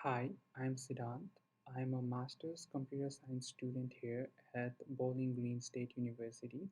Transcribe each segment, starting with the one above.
Hi, I'm Sidhant. I'm a master's computer science student here at Bowling Green State University.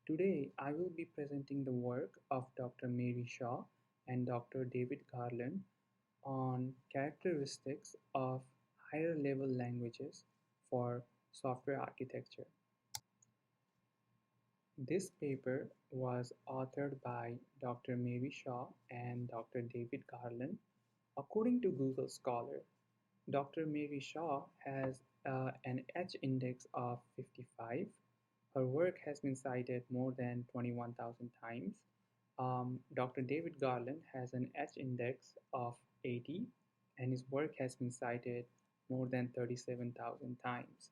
Today, I will be presenting the work of Dr. Mary Shaw and Dr. David Garland on characteristics of higher level languages for software architecture. This paper was authored by Dr. Mary Shaw and Dr. David Garland. According to Google Scholar, Dr. Mary Shaw has an H-index of 55. Her work has been cited more than 21,000 times. Dr. David Garland has an H-index of 80, and his work has been cited more than 37,000 times.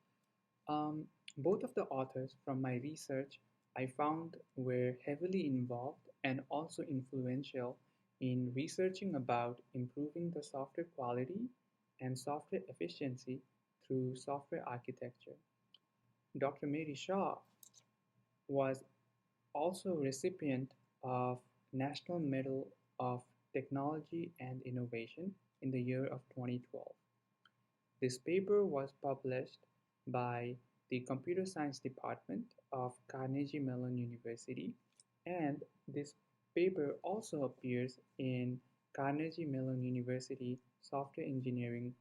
Both of the authors from my research I found were heavily involved and also influential in researching about improving the software quality and software efficiency through software architecture. Dr. Mary Shaw was also a recipient of National Medal of Technology and Innovation in the year of 2012. This paper was published by the Computer Science Department of Carnegie Mellon University, and this paper also appears in Carnegie Mellon University Software Engineering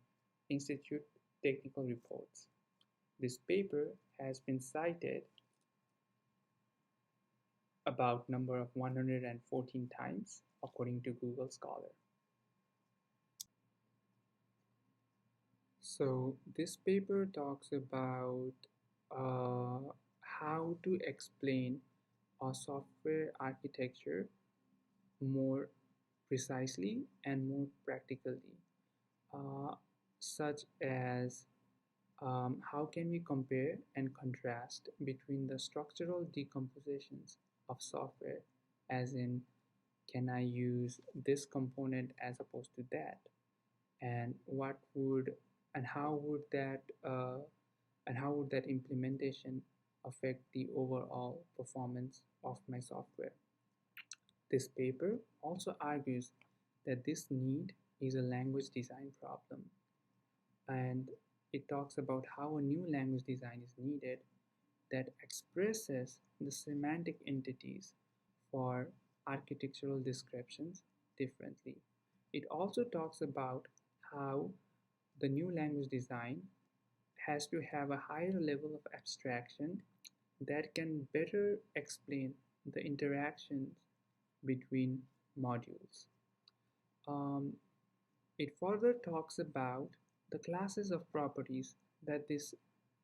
Institute technical reports. This paper has been cited about number of 114 times according to Google Scholar. So this paper talks about how to explain a software architecture more precisely and more practically, uh, such as how can we compare and contrast between the structural decompositions of software, as in, can I use this component as opposed to that? And what would and how would that implementation affect the overall performance of my software? This paper also argues that this need is a language design problem, and it talks about how a new language design is needed that expresses the semantic entities for architectural descriptions differently. It also talks about how the new language design has to have a higher level of abstraction that can better explain the interactions between modules. Um, it further talks about the classes of properties that this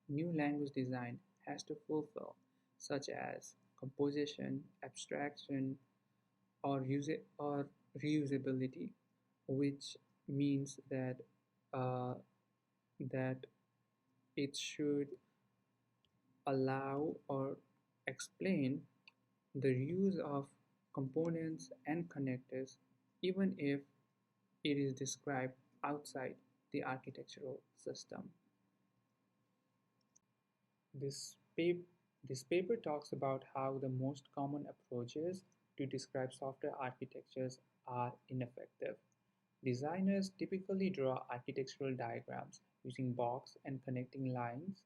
new language design has to fulfill, such as composition, abstraction, or reusability, which means uh, that it should allow or explain the use of components and connectors even if it is described outside the architectural system. This, pap- this paper talks about how the most common approaches to describe software architectures are ineffective. Designers typically draw architectural diagrams using box and connecting lines,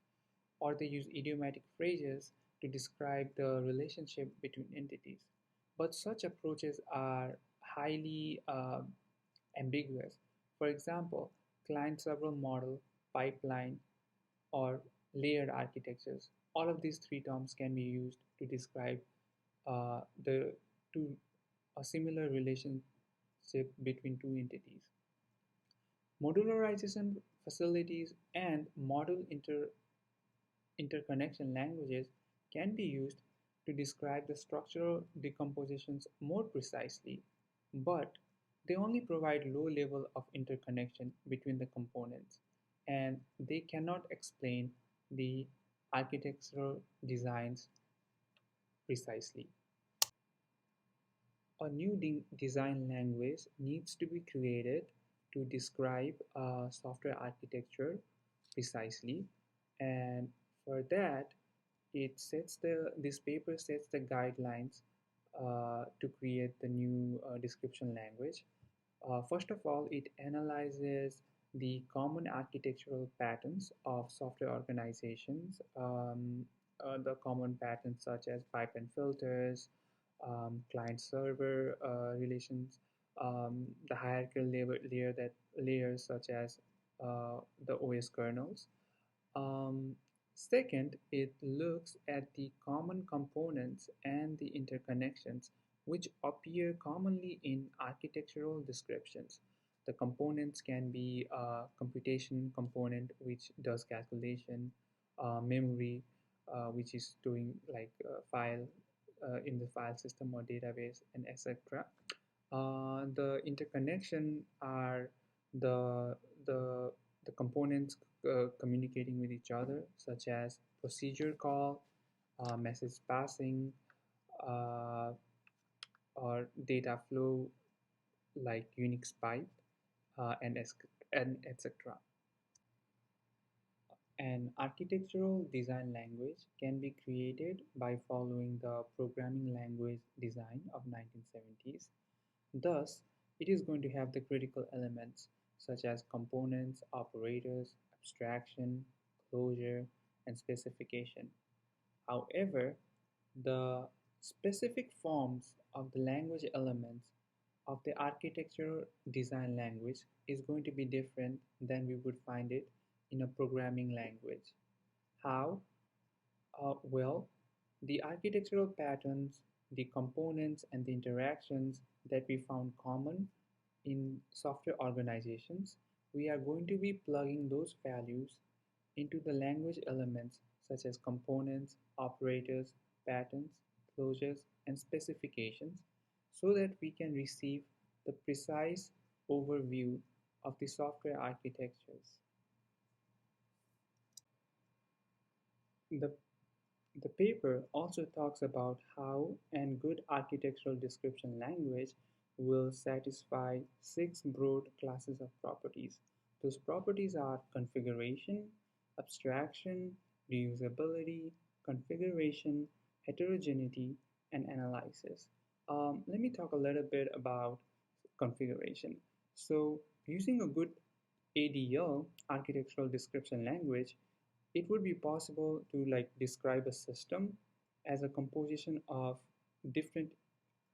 or they use idiomatic phrases to describe the relationship between entities. But such approaches are highly ambiguous. For example, client-server model, pipeline, or layered architectures. All of these three terms can be used to describe the two a similar relationship between two entities. Modularization facilities and interconnection languages can be used to describe the structural decompositions more precisely, but they only provide low level of interconnection between the components, and they cannot explain the architectural designs precisely. A new design language needs to be created to describe software architecture precisely, and for that, this paper sets the guidelines to create the new description language. First of all, it analyzes the common architectural patterns of software organizations, the common patterns such as pipe and filters, client-server relations, the hierarchical layers such as the OS kernels. Um, Second, it looks at the common components and the interconnections which appear commonly in architectural descriptions. The components can be a computation component which does calculation, memory which is doing like file in the file system or database, and etc. The interconnection are the the the components communicating with each other, such as procedure call, message passing, uh, or data flow like Unix pipe, and etc. An architectural design language can be created by following the programming language design of 1970s. Thus, it is going to have the critical elements such as components, operators, abstraction, closure, and specification. However, the specific forms of the language elements of the architectural design language is going to be different than we would find it in a programming language. How? Well, the architectural patterns, the components, and the interactions that we found common in software organizations, we are going to be plugging those values into the language elements such as components, operators, patterns, closures, and specifications so that we can receive the precise overview of the software architectures. The The paper also talks about how a good architectural description language will satisfy six broad classes of properties. Those properties are configuration, abstraction, reusability, configuration, heterogeneity, and analysis. Let me talk a little bit about configuration. So, using a good ADL, architectural description language, it would be possible to like describe a system as a composition of different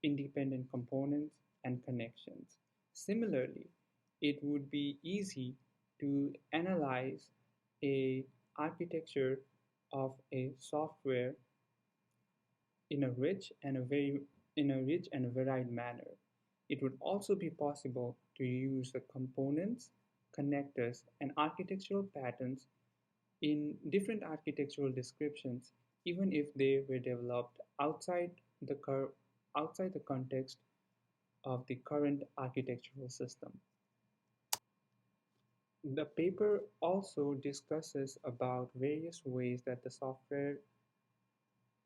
independent components and connections. Similarly, it would be easy to analyze a architecture of a software in a rich and a very in a rich and varied manner. It would also be possible to use the components, connectors, and architectural patterns in different architectural descriptions, even if they were developed outside the context of the current architectural system. The paper also discusses about various ways that the software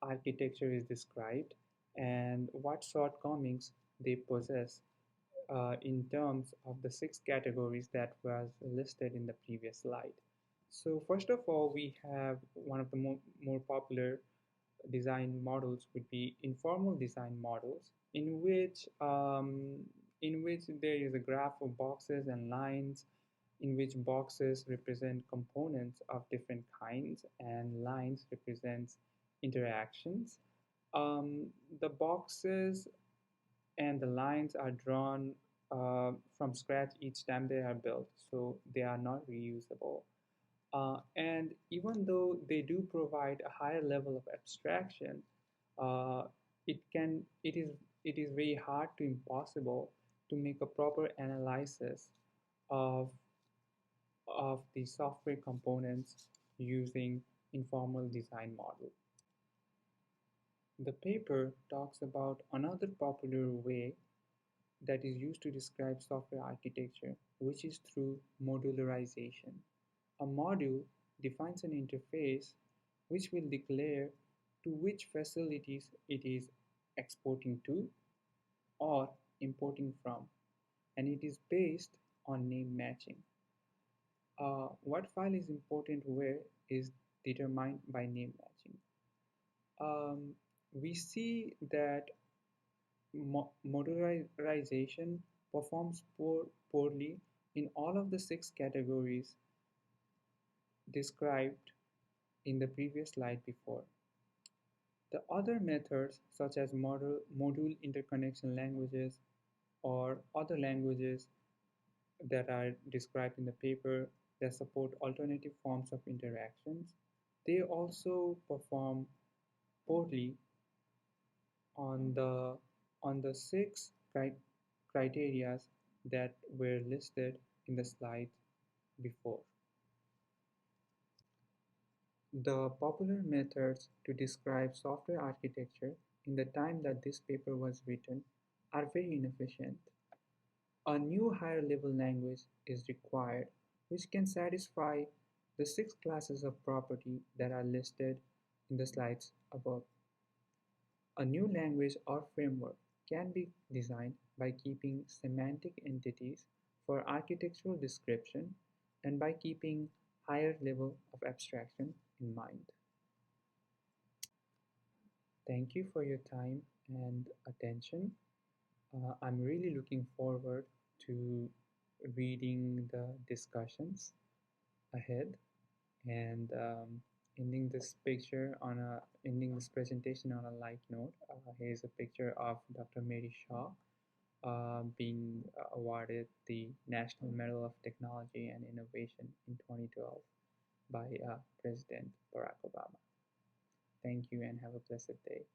architecture is described and what shortcomings they possess in terms of the six categories that was listed in the previous slide. So first of all, we have one of the more popular design models would be informal design models, in which there is a graph of boxes and lines, in which boxes represent components of different kinds and lines represents interactions. The boxes and the lines are drawn from scratch each time they are built, so they are not reusable. And even though they do provide a higher level of abstraction, uh, it is very hard to impossible to make a proper analysis of the software components using informal design model. The paper talks about another popular way that is used to describe software architecture, which is through modularization. A module defines an interface which will declare to which facilities it is exporting to or importing from, and it is based on name matching. What file is important where is determined by name matching. We see that modularization performs poorly in all of the six categories described in the previous slide before. The other methods, such as module interconnection languages or other languages that are described in the paper that support alternative forms of interactions, they also perform poorly on the six criteria that were listed in the slide before. The popular methods to describe software architecture in the time that this paper was written are very inefficient. A new higher level language is required which can satisfy the six classes of property that are listed in the slides above. A new language or framework can be designed by keeping semantic entities for architectural description and by keeping higher level of abstraction in mind. Thank you for your time and attention. I'm really looking forward to reading the discussions ahead and ending this presentation on a light note. Here's a picture of Dr. Mary Shaw being awarded the National Medal of Technology and Innovation in 2012 by President Barack Obama. Thank you and have a blessed day.